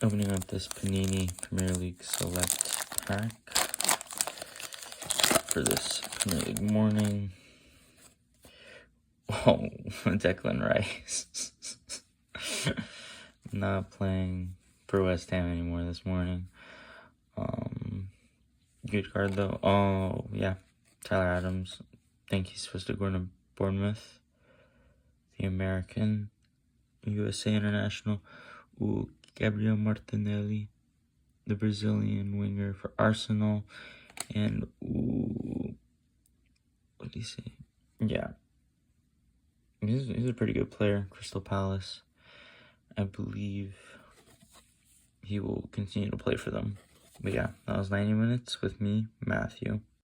Opening up this Panini Premier League Select pack for this Premier League morning. Oh, Declan Rice. Not playing for West Ham anymore this morning. Good card though. Oh, yeah. Tyler Adams. I think he's supposed to go to Bournemouth. The American. USA International. Ooh, Gabriel Martinelli. The Brazilian winger for Arsenal. And, ooh, what did he say? Yeah. He's a pretty good player, Crystal Palace. I believe he will continue to play for them. But yeah, that was 90 minutes with me, Matthew.